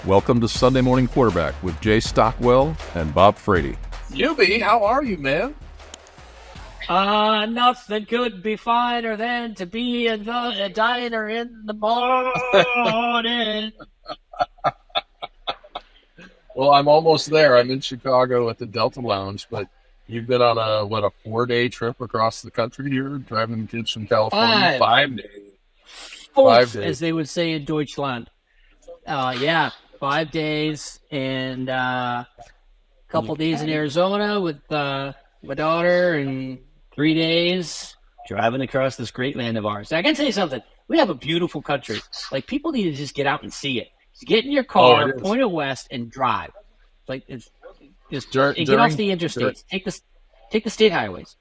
Welcome to Sunday Morning Quarterback with Jay Stockwell and Bob Frady. Yubi, how are you, man? Nothing could be finer than to be a diner in the morning. Well, I'm almost there. I'm in Chicago at the Delta Lounge, but you've been on a 4-day trip across the country here, driving kids from California? 5 days. 5 days, as they would say in Deutschland. 5 days and a couple days in Arizona with my daughter, and 3 days driving across this great land of ours. Now, I can tell you something. We have a beautiful country. Like, people need to just get out and see it. Just get in your car, point it west, and drive. Like, it's just get off the interstates. Take the state highways.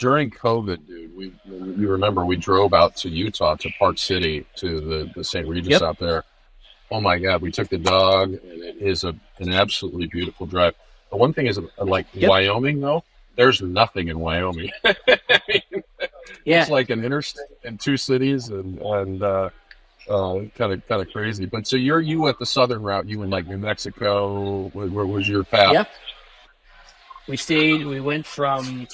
During COVID, dude, you remember we drove out to Utah, to Park City, to the St. Regis out there. Oh my God, we took the dog, and it is an absolutely beautiful drive. The one thing is, Wyoming, though, there's nothing in Wyoming. It's like an interstate and 2 cities, and kind of crazy. But so you went the southern route. You went like New Mexico. Where was your path? Yep. We went from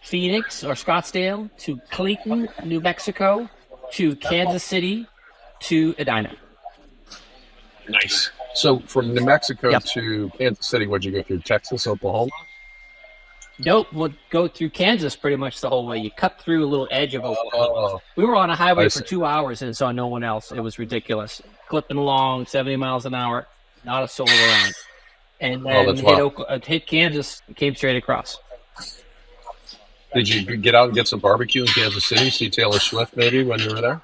Phoenix or Scottsdale to Clayton, New Mexico, to Kansas City, to Edina. Nice. So from New Mexico to Kansas City, what'd you go through? Texas, Oklahoma? Nope, we'll go through Kansas pretty much the whole way. You cut through a little edge of Oklahoma. We were on a highway for 2 hours and saw no one else. It was ridiculous. Clipping along, 70 miles an hour, not a soul around. And then hit Kansas, came straight across. Did you get out and get some barbecue in Kansas City? See Taylor Swift maybe when you were there?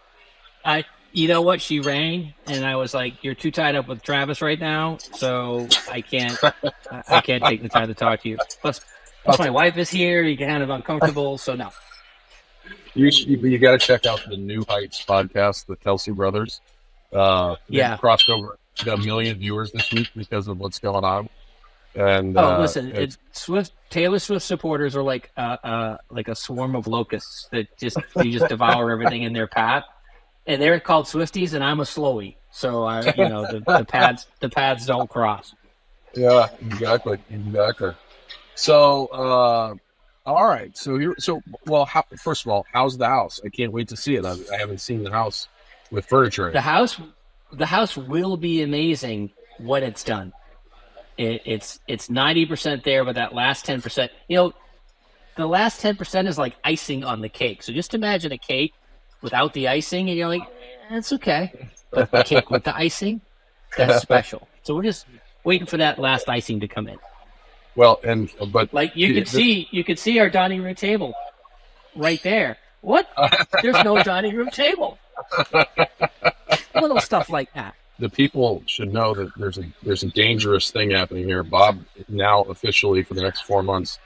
You know what? She rang, and I was like, "You're too tied up with Travis right now, so I can't take the time to talk to you." Plus my wife is here. You're kind of uncomfortable, so no. You got to check out the New Heights podcast, the Kelsey brothers. They crossed over a million viewers this week because of what's going on. And listen, Taylor Swift supporters are like a swarm of locusts that just devour everything in their path. And they're called Swifties, and I'm a Slowie, so the paths don't cross. Yeah, exactly. So, all right. First of all, how's the house? I can't wait to see it. I haven't seen the house with furniture. The house will be amazing when it's done. It's 90% there, but that last 10%, the last 10% is like icing on the cake. So just imagine a cake without the icing, and you're like, it's okay. But the cake with the icing, that's special. So we're just waiting for that last icing to come in. Well, but like you could see our dining room table right there. What? There's no dining room table. Little stuff like that. The people should know that there's a dangerous thing happening here. Bob now officially for the next 4 months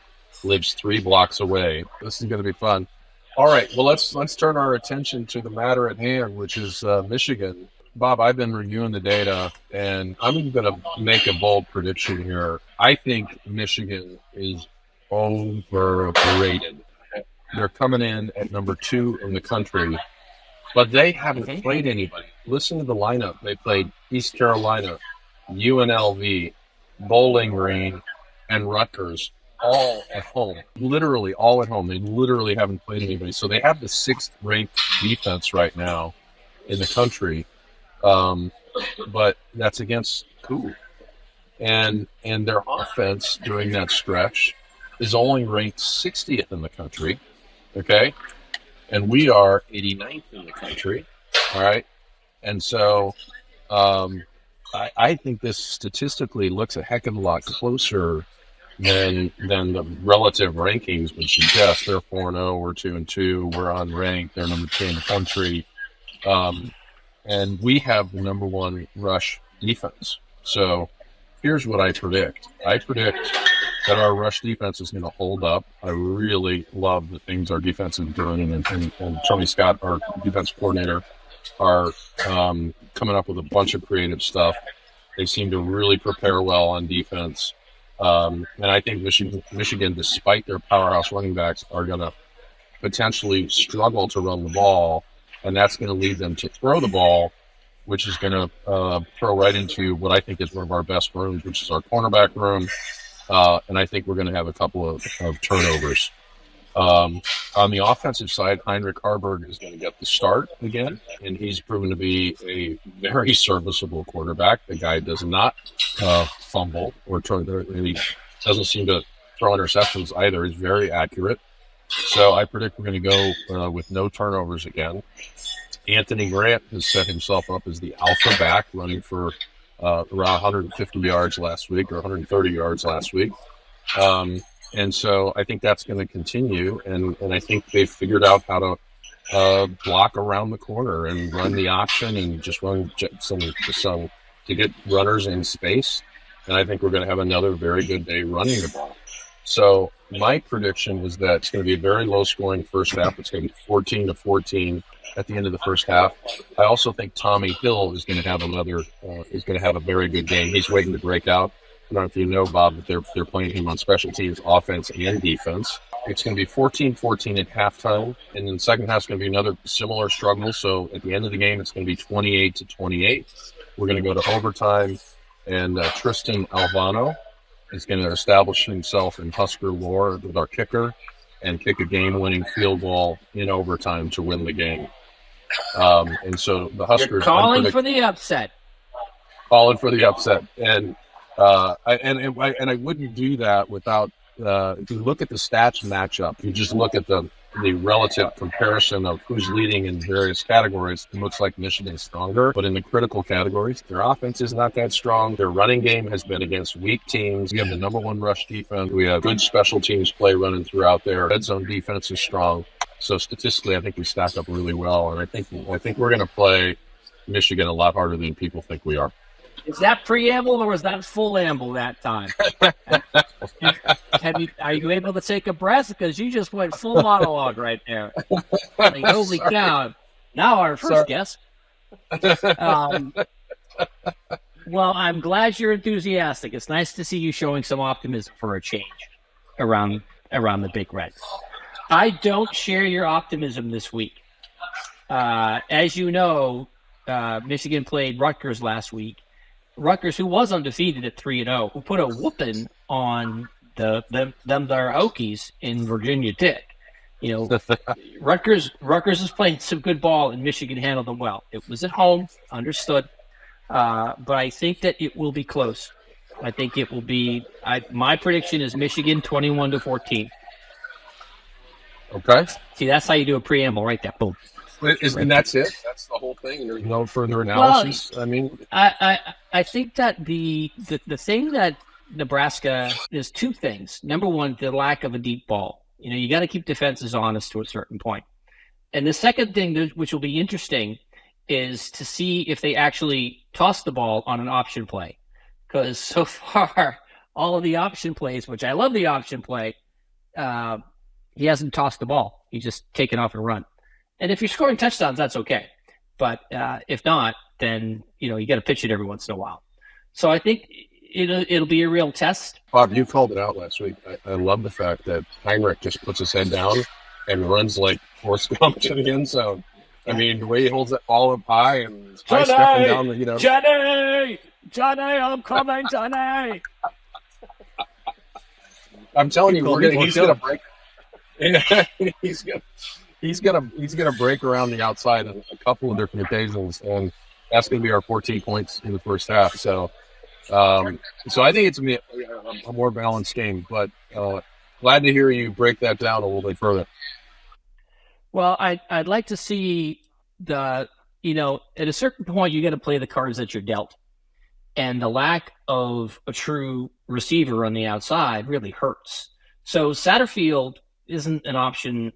lives 3 blocks away. This is going to be fun. All right, well, let's turn our attention to the matter at hand, which is Michigan. Bob, I've been reviewing the data, and I'm going to make a bold prediction here. I think Michigan is overrated. They're coming in at number 2 in the country, but they haven't played anybody. Listen to the lineup. They played East Carolina, UNLV, Bowling Green, and Rutgers. All at home, literally all at home. They literally haven't played anybody. So they have the 6th ranked defense right now in the country. But that's against who? And their offense during that stretch is only ranked 60th in the country. Okay. And we are 89th in the country. All right. And so, I think this statistically looks a heck of a lot closer than the relative rankings would suggest. They're 4-0, we're 2-2, we're unranked, they're number 2 in the country. And we have the number 1 rush defense. So here's what I predict. I predict that our rush defense is going to hold up. I really love the things our defense is doing, and Tony Scott, our defense coordinator, are coming up with a bunch of creative stuff. They seem to really prepare well on defense. And I think Michigan, despite their powerhouse running backs, are going to potentially struggle to run the ball, and that's going to lead them to throw the ball which is going to throw right into what I think is one of our best rooms, which is our cornerback room. And I think we're going to have a couple of turnovers. On the offensive side, Haarberg is going to get the start again, and he's proven to be a very serviceable quarterback. The guy does not fumble or and he doesn't seem to throw interceptions either. He's very accurate. So I predict we're going to go with no turnovers again. Anthony Grant has set himself up as the alpha back, running for around 150 yards last week or 130 yards last week. And so I think that's going to continue. And I think they've figured out how to block around the corner and run the option and just run some to get runners in space. And I think we're going to have another very good day running the ball. So my prediction was that it's going to be a very low-scoring first half. It's going to be 14-14 at the end of the first half. I also think Tommy Hill is going to have a very good game. He's waiting to break out. I don't know if you know, Bob, but they're playing him on special teams, offense and defense. It's going to be 14-14 at halftime, and then the second half is going to be another similar struggle. So at the end of the game, it's going to be 28-28. We're going to go to overtime, and Tristan Alvano is going to establish himself in Husker lore with our kicker and kick a game-winning field goal in overtime to win the game. And so the Huskers... You're calling for the upset. Calling for the upset. And I wouldn't do that without... if you look at the stats matchup, you just look at the relative comparison of who's leading in various categories. It looks like Michigan's stronger, but in the critical categories, their offense is not that strong. Their running game has been against weak teams. We have the number one rush defense. We have good special teams play running throughout there. Red zone defense is strong. So statistically, I think we stack up really well, and I think we're going to play Michigan a lot harder than people think we are. Is that preamble or was that full amble that time? Are you able to take a breath? Because you just went full monologue right there. Like, holy cow. Now our first guest. Well, I'm glad you're enthusiastic. It's nice to see you showing some optimism for a change around the Big Red. I don't share your optimism this week. As you know, Michigan played Rutgers last week. Rutgers, who was undefeated at 3-0, who put a whooping on their Hokies in Virginia Tech. You know, Rutgers is playing some good ball, and Michigan handled them well. It was at home, understood, but I think that it will be close. I think it will be. My prediction is Michigan 21-14. Okay. See, that's how you do a preamble, right there. Boom. And that's it. That's the whole thing. There's no further analysis. Well, I think that the thing that Nebraska, there's two things. Number one, the lack of a deep ball. You know, you got to keep defenses honest to a certain point. And the second thing, which will be interesting, is to see if they actually toss the ball on an option play. Because so far, all of the option plays, which I love the option play, he hasn't tossed the ball. He's just taken off and run. And if you're scoring touchdowns, that's okay. But if not, then you got to pitch it every once in a while. So I think it'll be a real test. Bob, you called it out last week. I love the fact that Heinrich just puts his head down and runs like Forrest Gump to the end zone. I mean, the way he holds it all up high and high stepping down the Johnny, I'm coming, Johnny. I'm telling you, he's gonna break. He's gonna break around the outside on a couple of different occasions, and that's gonna be our 14 points in the first half. So I think it's gonna be a more balanced game. But glad to hear you break that down a little bit further. Well, I'd like to see at a certain point you got to play the cards that you're dealt, and the lack of a true receiver on the outside really hurts. So Satterfield isn't an option.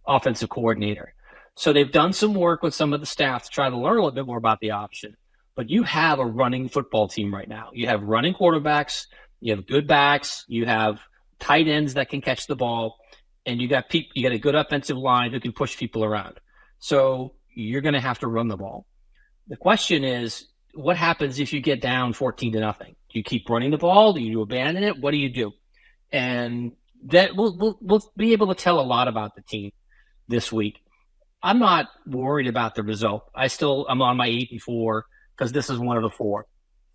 Offensive coordinator. So they've done some work with some of the staff to try to learn a little bit more about the option. But you have a running football team right now. You have running quarterbacks, you have good backs, you have tight ends that can catch the ball, and you got a good offensive line who can push people around. So you're going to have to run the ball. The question is, what happens if you get down 14-0? Do you keep running the ball? Do you abandon it? What do you do? And that we'll be able to tell a lot about the team this week. I'm not worried about the result. I'm on my 8-4 because this is one of the 4.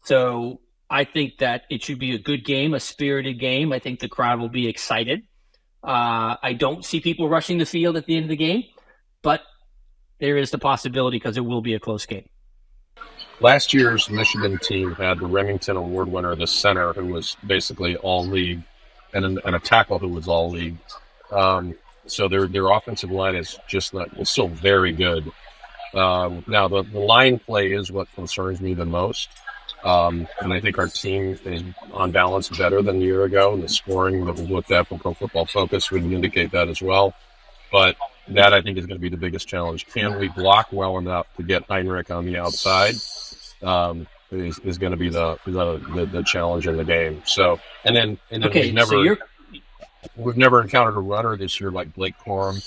So I think that it should be a good game, a spirited game. I think the crowd will be excited. I don't see people rushing the field at the end of the game, but there is the possibility because it will be a close game. Last year's Michigan team had the Remington Award winner, the center, who was basically all league, and a tackle who was all league. So their offensive line is it's still very good. Now the line play is what concerns me the most. And I think our team is on balance better than a year ago. And the scoring that we looked at from Pro Football Focus would indicate that as well. But that I think is going to be the biggest challenge. Can we block well enough to get Heinrich on the outside? Is going to be the challenge in the game. So and then okay, we've never encountered a runner this year like Blake Corum,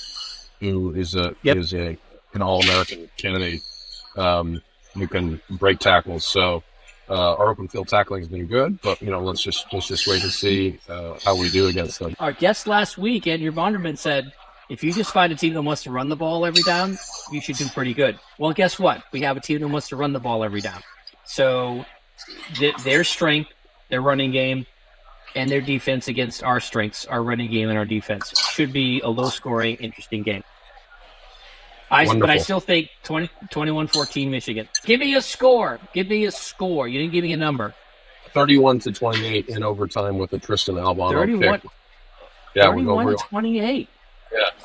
who is an All-American candidate who can break tackles. So our open field tackling has been good, but let's just wait and see how we do against them. Our guest last week, Andrew Bonderman, said if you just find a team that wants to run the ball every down, you should do pretty good. Well, guess what? We have a team that wants to run the ball every down. So their strength, their running game, and their defense against our strengths, our running game and our defense, should be a low-scoring, interesting game. But I still think 21-14 Michigan. Give me a score. You didn't give me a number. 31-28 in overtime with the Tristan Alvano kick. Yeah, 31-28.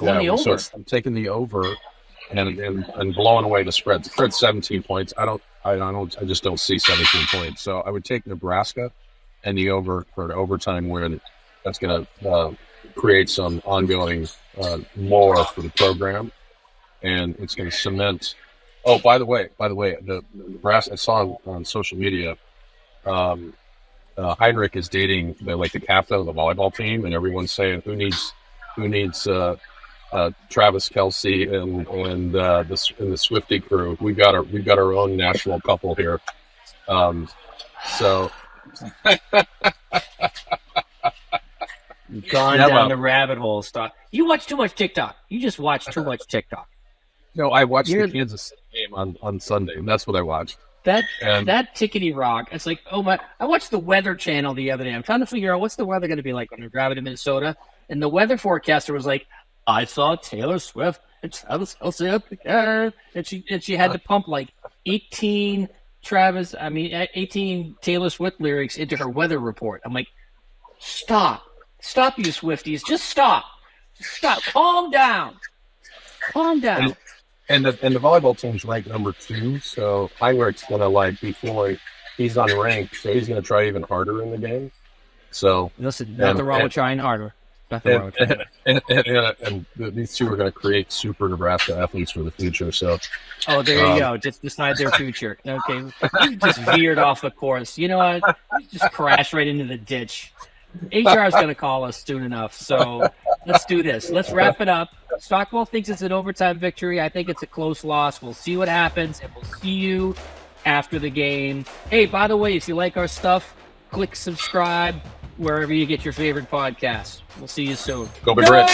Yeah, so I'm taking the over and blowing away the spread. The spread's 17 points. I just don't see 17 points. So I would take Nebraska and the over for an overtime win. That's going to create some ongoing more for the program, and it's going to cement. Oh, by the way, the Nebraska, I saw on social media, Heinrich is dating the captain of the volleyball team, and everyone's saying who needs Travis Kelce and the Swifty crew. We've got our own national couple here. So you've gone down the rabbit hole. Stop. You watch too much TikTok. You just watch too much TikTok. No, I watched the Kansas City game on Sunday, and that's what I watched. That tickety rock. It's like, oh my! I watched the Weather Channel the other day. I'm trying to figure out what's the weather going to be like when we're driving to Minnesota, and the weather forecaster was like, I saw Taylor Swift and Travis Kelce up there, and she had to pump 18 Taylor Swift lyrics into her weather report. I'm like, stop, you Swifties, just stop, calm down. And the volleyball team's ranked number 2, so Heinrich's gonna be flooring. He's unranked, so he's gonna try even harder in the game. So listen, nothing wrong with trying harder. And these two are going to create super Nebraska athletes for the future. So, there you go. Just decide their future. Okay, you just veered off the course. You know what? Just crash right into the ditch. HR is going to call us soon enough. So let's do this. Let's wrap it up. Stockwell thinks it's an overtime victory. I think it's a close loss. We'll see what happens, and we'll see you after the game. Hey, by the way, if you like our stuff, click subscribe wherever you get your favorite podcasts. We'll see you soon. Go Big Red.